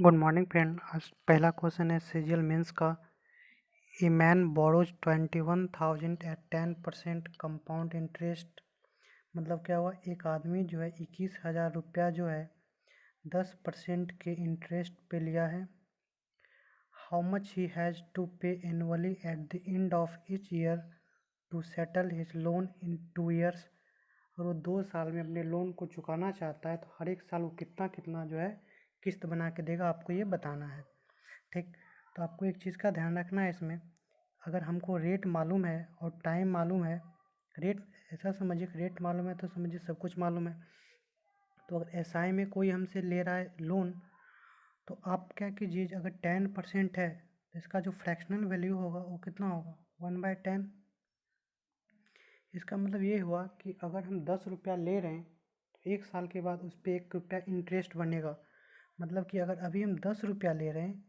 Good morning friend. आज पहला question है सीजीएल मेंस का। A man borrows 21,000 at 10% compound interest. मतलब क्या हुआ, एक आदमी जो है 21,000 रुपया जो है 10% के इंटरेस्ट पे लिया है। How much he has to pay annually at the end of each year to settle his loan in 2 years. और वो 2 साल में अपने लोन को चुकाना चाहता है तो हर एक साल वो कितना कितना जो है किस्त बना के देगा, आपको ये बताना है। ठीक, तो आपको एक चीज़ का ध्यान रखना है इसमें। अगर हमको रेट मालूम है और टाइम मालूम है, रेट ऐसा समझिए कि रेट मालूम है तो समझिए सब कुछ मालूम है। तो अगर एसआई में कोई हमसे ले रहा है लोन, तो आप क्या कीजिए, अगर 10% है तो इसका जो फ्रैक्शनल वैल्यू होगा वो कितना होगा, 1/10। इसका मतलब ये हुआ कि अगर हम 10 रुपया ले रहे हैं तो 1 साल के बाद उस पर 1 रुपया इंटरेस्ट बनेगा। मतलब कि अगर अभी हम 10 रुपया ले रहे हैं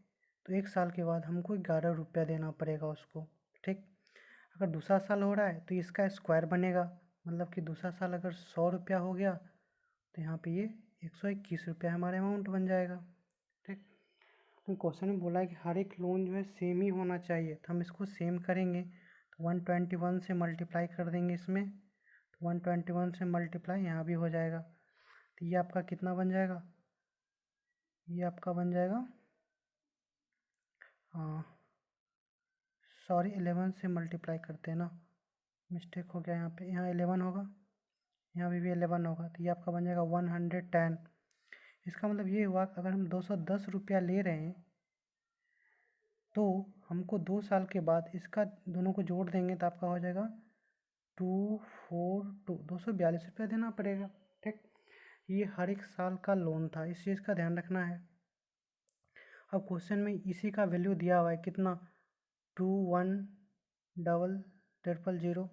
तो 1 साल के बाद हमको 11 रुपया देना पड़ेगा उसको। ठीक, अगर दूसरा साल हो रहा है तो इसका स्क्वायर बनेगा। मतलब कि दूसरा साल अगर 100 रुपया हो गया तो यहाँ पे ये 121 रुपया हमारा अमाउंट बन जाएगा। ठीक, तो क्वेश्चन में बोला है कि हर एक लोन जो है सेम ही होना चाहिए, तो हम इसको सेम करेंगे तो 121 से मल्टीप्लाई कर देंगे इसमें, तो 121 से मल्टीप्लाई यहाँ भी हो जाएगा। तो ये आपका कितना बन जाएगा, ये आपका बन जाएगा सॉरी 11 से मल्टीप्लाई करते हैं ना, मिस्टेक हो गया यहाँ पे, यहाँ 11 होगा, यहाँ भी 11 होगा, तो ये आपका बन जाएगा 110। इसका मतलब ये हुआ कि अगर हम 210 रुपया ले रहे हैं तो हमको 2 साल के बाद इसका दोनों को जोड़ देंगे तो आपका हो जाएगा 242 रुपया देना पड़ेगा। ठीक, ये हर एक साल का लोन था, इस चीज़ का ध्यान रखना है। अब क्वेश्चन में इसी का वैल्यू दिया हुआ है कितना, 21,000,000,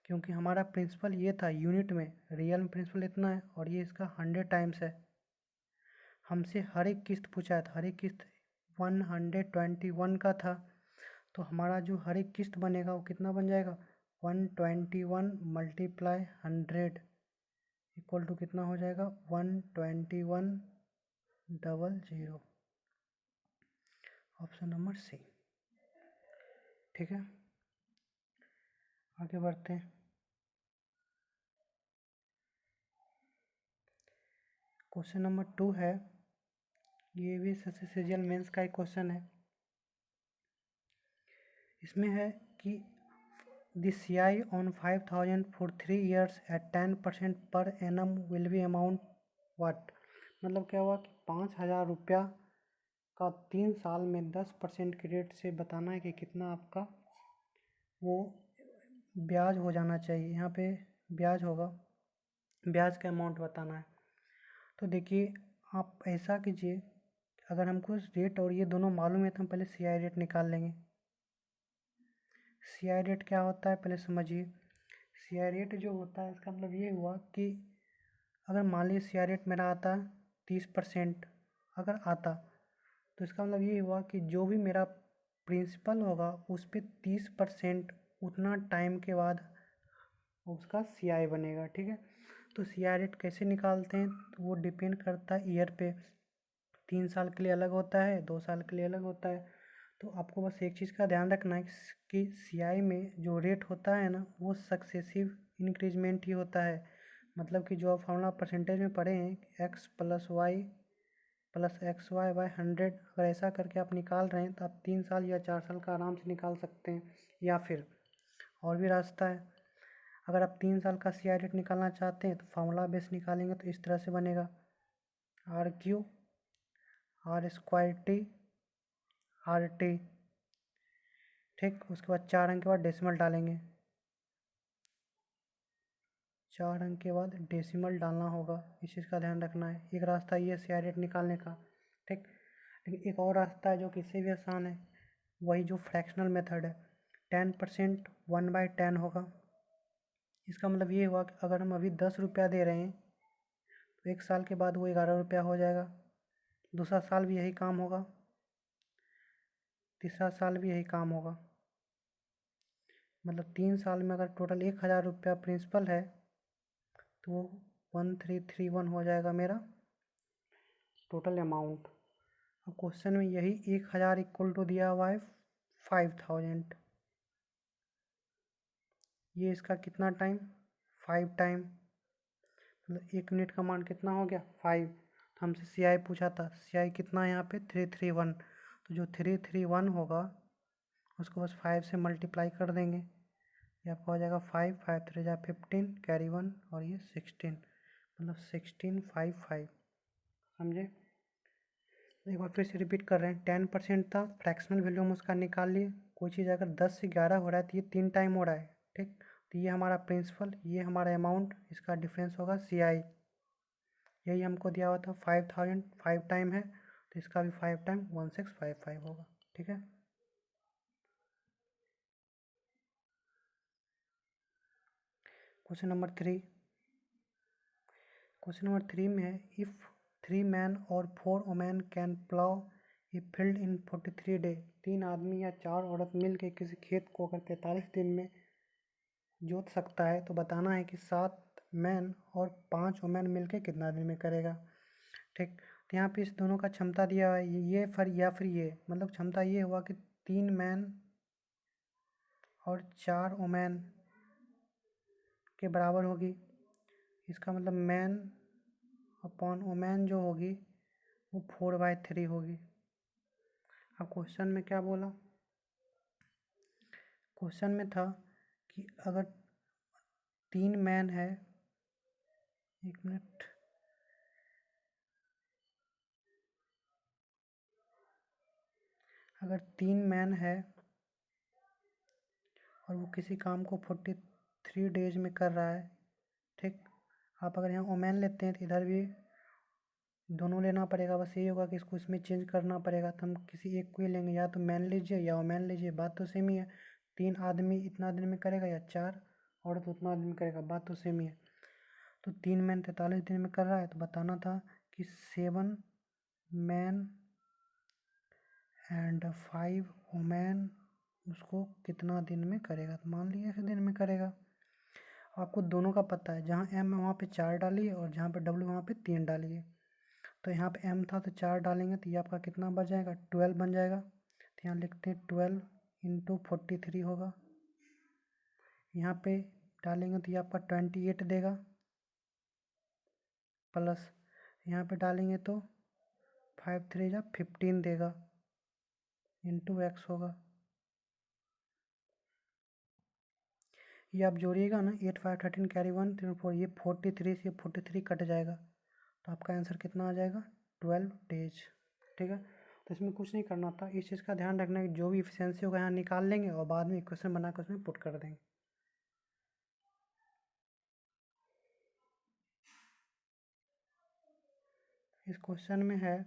क्योंकि हमारा प्रिंसिपल ये था यूनिट में, रियल में प्रिंसिपल इतना है और ये इसका 100 टाइम्स है। हमसे हर एक किस्त पूछा है, हर एक किस्त 121 का था, तो हमारा जो हर एक किस्त बनेगा वो कितना बन जाएगा, 121 मल्टीप्लाई 100 इक्वल टू कितना हो जाएगा, 121,000। Option number C. ठीक है, आगे बढ़ते हैं। क्वेश्चन नंबर 2 है, ये भी सीजीएल मेंस का एक क्वेश्चन है। इसमें है कि the CI on 5,000 for 3 years at 10% per annum will be amount what. मतलब क्या हुआ कि 5,000 रुपया का 3 साल में 10% के रेट से बताना है कि कितना आपका वो ब्याज हो जाना चाहिए। यहाँ पे ब्याज होगा, ब्याज का अमाउंट बताना है। तो देखिए, आप ऐसा कीजिए, अगर हमको रेट और ये दोनों मालूम है तो हम पहले सीआई रेट निकाल लेंगे। सीआई रेट क्या होता है पहले समझिए। सीआई रेट जो होता है इसका मतलब ये हुआ कि अगर मान लीजिए सीआई रेट मेरा आता 30% अगर आता, तो इसका मतलब ये हुआ कि जो भी मेरा प्रिंसिपल होगा उस पर 30% उतना टाइम के बाद उसका सीआई बनेगा। ठीक है, तो सीआई रेट कैसे निकालते हैं, तो वो डिपेंड करता है ईयर पे। 3 साल के लिए अलग होता है, 2 साल के लिए अलग होता है। तो आपको बस एक चीज़ का ध्यान रखना है कि सीआई में जो रेट होता है ना वो सक्सेसिव इंक्रीजमेंट ही होता है। मतलब कि जो आप फॉर्मूला परसेंटेज में पढ़े हैं, x plus y plus x y by 100, अगर ऐसा करके आप निकाल रहे हैं तो आप 3 साल या 4 साल का आराम से निकाल सकते हैं। या फिर और भी रास्ता है, अगर आप 3 साल का सीआई रेट निकालना चाहते हैं तो फार्मूला बेस निकालेंगे तो इस तरह से बनेगा, RQ R² T RT। ठीक, उसके बाद 4 अंक के बाद डेसिमल डालेंगे, 4 अंक के बाद डेसिमल डालना होगा, इस चीज़ का ध्यान रखना है। एक रास्ता ये सीआई रेट निकालने का। ठीक, लेकिन एक और रास्ता है जो कि इससे भी आसान है, वही जो फ्रैक्शनल मेथड है। 10% 1/10 होगा। इसका मतलब ये हुआ कि अगर हम अभी 10 रुपया दे रहे हैं तो 1 साल के बाद वो 11 रुपया हो जाएगा। दूसरा साल भी यही काम होगा, तीसरा साल भी यही काम होगा। मतलब 3 साल में अगर टोटल 1,000 रुपया प्रिंसिपल है तो 1331 हो जाएगा मेरा टोटल अमाउंट। अब क्वेश्चन में यही 1000 इक्वल टू दिया हुआ है 5000। ये इसका कितना टाइम, 5 टाइम, मतलब 1 मिनट का मान कितना हो गया 5। तो हमसे सी आई पूछा था, सी आई कितना है यहाँ पे 331। तो जो 331 होगा उसको बस 5 से मल्टीप्लाई कर देंगे, ये आपका हो जाएगा 5, 5 3 जा 15, कैरी 1 और ये 16, मतलब 1655। समझे? एक बार फिर से रिपीट कर रहे हैं, 10% था, फ्रैक्शनल वैल्यू हम उसका निकाल लिए। कोई चीज़ अगर 10 से 11 हो रहा है तो ये 3 टाइम हो रहा है, ठीक। तो ये हमारा प्रिंसिपल, ये हमारा अमाउंट, इसका डिफरेंस होगा सी आई। यही हमको दिया हुआ था 5000, 5 टाइम है तो इसका भी 5 टाइम 1655 होगा, ठीक है। क्वेश्चन नंबर 3, क्वेश्चन नंबर 3 में है, इफ़ 3 मैन और 4 women can plough a field in 43 day. 3 आदमी या 4 औरत मिल के किसी खेत को अगर 43 दिन में जोत सकता है तो बताना है कि 7 मैन और 5 वुमेन मिल के कितना दिन में करेगा, ठीक। तो यहाँ पे इस दोनों का क्षमता दिया हुआ है, ये फिर ये, मतलब क्षमता ये हुआ कि 3 मैन और 4 वुमेन के बराबर होगी। इसका मतलब मैन अपॉन वुमेन जो होगी वो 4/3 होगी। अब क्वेश्चन में क्या बोला, क्वेश्चन में था कि अगर 3 मैन है, 1 मिनट, अगर 3 मैन है और वो किसी काम को 43 डेज में कर रहा है, ठीक। आप अगर यहाँ वुमेन लेते हैं तो इधर भी दोनों लेना पड़ेगा, बस यही होगा कि इसको इसमें चेंज करना पड़ेगा। तो हम किसी एक को ही लेंगे, या तो मैन लीजिए या वुमेन लीजिए, बात तो सेम ही है। 3 आदमी इतना दिन में करेगा या 4 औरत उतना दिन में करेगा, बात तो सेम ही है। तो 3 मैन 43 दिन में कर रहा है तो बताना था कि 7 मैन एंड 5 वुमेन उसको कितना दिन में करेगा। तो मान लीजिए 1 दिन में करेगा। आपको दोनों का पता है, जहाँ एम है वहाँ पे 4 डालिए और जहाँ पे डब्ल्यू वहाँ पे 3 डालिए। तो यहाँ पे एम था तो 4 डालेंगे तो ये आपका कितना बन जाएगा 12 बन जाएगा। तो यहाँ लिखते हैं 12 इंटू 43 होगा। यहाँ पे डालेंगे तो ये आपका 28 देगा, प्लस यहाँ पे डालेंगे तो 5 3 जा 15 देगा, इंटू एक्स होगा। ये आप जोड़िएगा ना, 8 5 13 कैरी 1 3 4, ये 43 से 43 कट जाएगा तो आपका आंसर कितना आ जाएगा 12 डेज, ठीक है। तो इसमें कुछ नहीं करना था, इस चीज़ का ध्यान रखना है कि जो भी इफिशियंसी होगा यहाँ निकाल लेंगे और बाद में इक्वेशन बना कर उसमें पुट कर देंगे। इस क्वेश्चन में है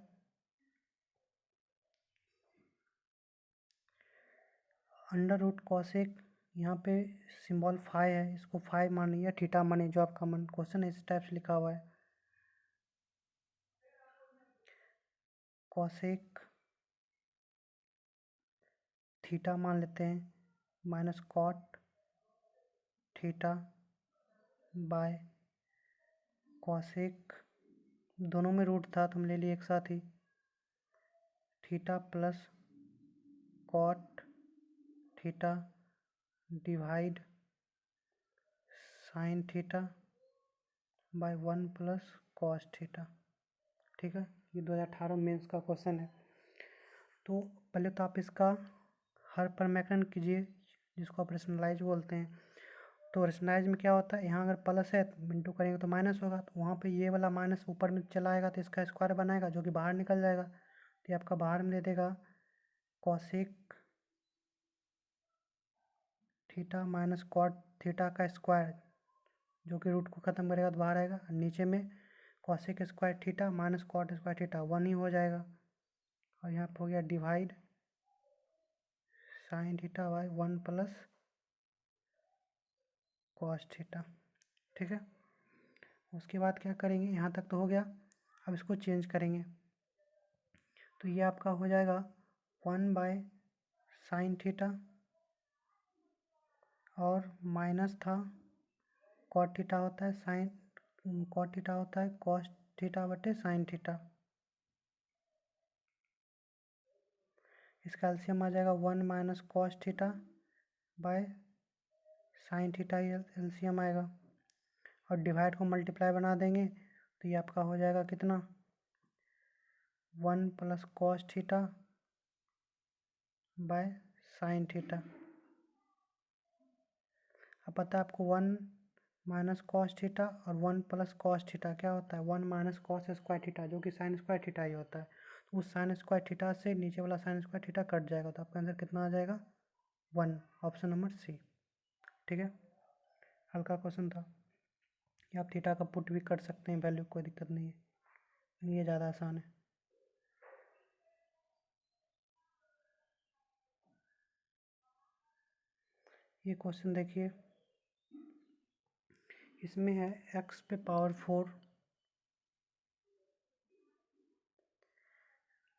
अंडर रूट कॉसेक, यहाँ पे सिंबल 5 है, इसको 5 मानिए या थीटा मानिए, जो आपका मन। क्वेश्चन इस टाइप से लिखा हुआ है, कॉसेक थीटा मान लेते हैं, minus cot theta by cosec, दोनों में रूट था तो हम ले लिए एक साथ ही, theta plus cot theta divide sine theta by 1 plus cos theta, ठीक है। ये 2018 मेंस का क्वेश्चन है। तो पहले तो आप इसका हर परमेकरण कीजिए, जिसको आप रेशनलाइज बोलते हैं। तो रेशनलाइज में क्या होता है, यहाँ अगर प्लस है तो इंटू करेंगे तो माइनस होगा, तो वहाँ पे ये वाला माइनस ऊपर में चला आएगा तो इसका स्क्वायर बनाएगा जो कि बाहर निकल जाएगा। तो ये आपका बाहर में दे देगा cosec theta minus cot theta का स्क्वायर, जो कि रूट को ख़त्म करेगा तो बाहर आएगा। नीचे में cosec square theta minus cot square theta 1 ही हो जाएगा, और यहाँ पर हो गया divide sine theta by 1 plus cos theta, ठीक है। उसके बाद क्या करेंगे, यहाँ तक तो हो गया। अब इसको चेंज करेंगे तो ये आपका हो जाएगा 1 बाय साइन थीटा, और माइनस था कॉट थीटा होता है साइन, कॉट थीटा होता है कॉस थीटा बटे साइन थीटा, इसका एलसीएम आ जाएगा 1 minus cos theta by sine theta, LCM आएगा। और डिवाइड को मल्टीप्लाई बना देंगे तो ये आपका हो जाएगा कितना, 1 plus cos theta by sine theta. अब पता है आपको 1 माइनस कॉस थीटा और 1 प्लस कॉस थीटा क्या होता है, 1 माइनस कॉस स्क्वायर थीटा, जो कि साइन स्क्वायर थीटा ही होता है। तो उस साइन स्क्वायर थीटा से नीचे वाला साइन स्क्वायर थीटा कट जाएगा, तो आपका आंसर कितना आ जाएगा, 1, ऑप्शन नंबर सी। ठीक है, हल्का क्वेश्चन था। ये आप थीटा का पुट भी कर सकते हैं वैल्यू, कोई दिक्कत नहीं है, ये ज़्यादा आसान है। ये क्वेश्चन देखिए, इसमें है x पे पावर 4,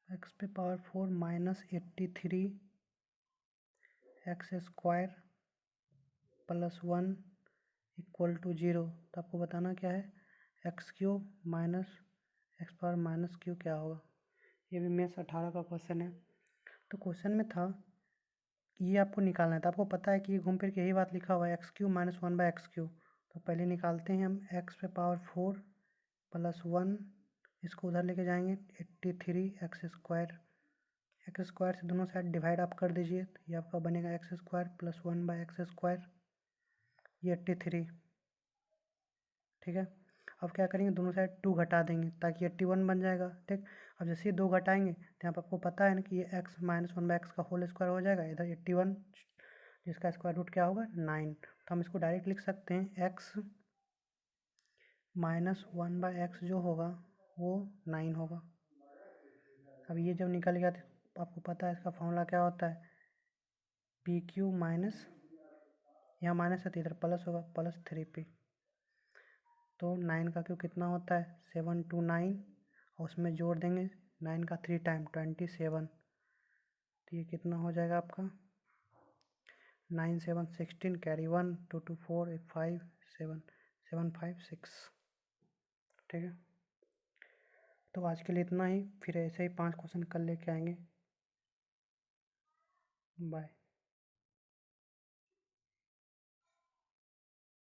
x पे power 4 minus 83 x square plus 1 equal to 0। तो आपको बताना क्या है, x cube minus x power minus q क्या होगा। ये भी मेंस 18 का क्वेश्चन है। तो क्वेश्चन में था ये आपको निकालना है, तो आपको पता है कि घूम फिर के यही बात लिखा हुआ है, x Q minus 1 by x Q. तो पहले निकालते हैं हम एक्स पे पावर 4 प्लस 1, इसको उधर लेके जाएंगे 83 एक्स स्क्वायर, एक्स स्क्वायर से दोनों साइड डिवाइड आप कर दीजिए, तो ये आपका बनेगा x square plus 1 by x square, ये 83। ठीक है, अब क्या करेंगे, दोनों साइड 2 घटा देंगे ताकि 81 बन जाएगा। ठीक, अब जैसे ये 2 घटाएंगे तो यहाँ पर आपको पता है ना कि ये एक्स माइनस 1 बाई एक्स का होल स्क्वायर हो जाएगा, इधर 81 जिसका स्क्वायर रूट क्या होगा 9। तो हम इसको डायरेक्ट लिख सकते हैं एक्स माइनस 1 बाई एक्स जो होगा वो 9 होगा। अब ये जब निकल गया तो आपको पता है इसका फॉर्मूला क्या होता है, पी क्यू माइनस, यहाँ माइनस है तो इधर प्लस होगा, प्लस 3p। तो 9 का क्यू कितना होता है 729, और उसमें जोड़ देंगे 9 का 3 टाइम 27। तो ये कितना हो जाएगा आपका 9 7 16, कैरी 1 2 2 4 5 7 7 5 6। ठीक है, तो आज के लिए इतना ही, फिर ऐसे ही 5 क्वेश्चन कल लेके आएंगे। बाय।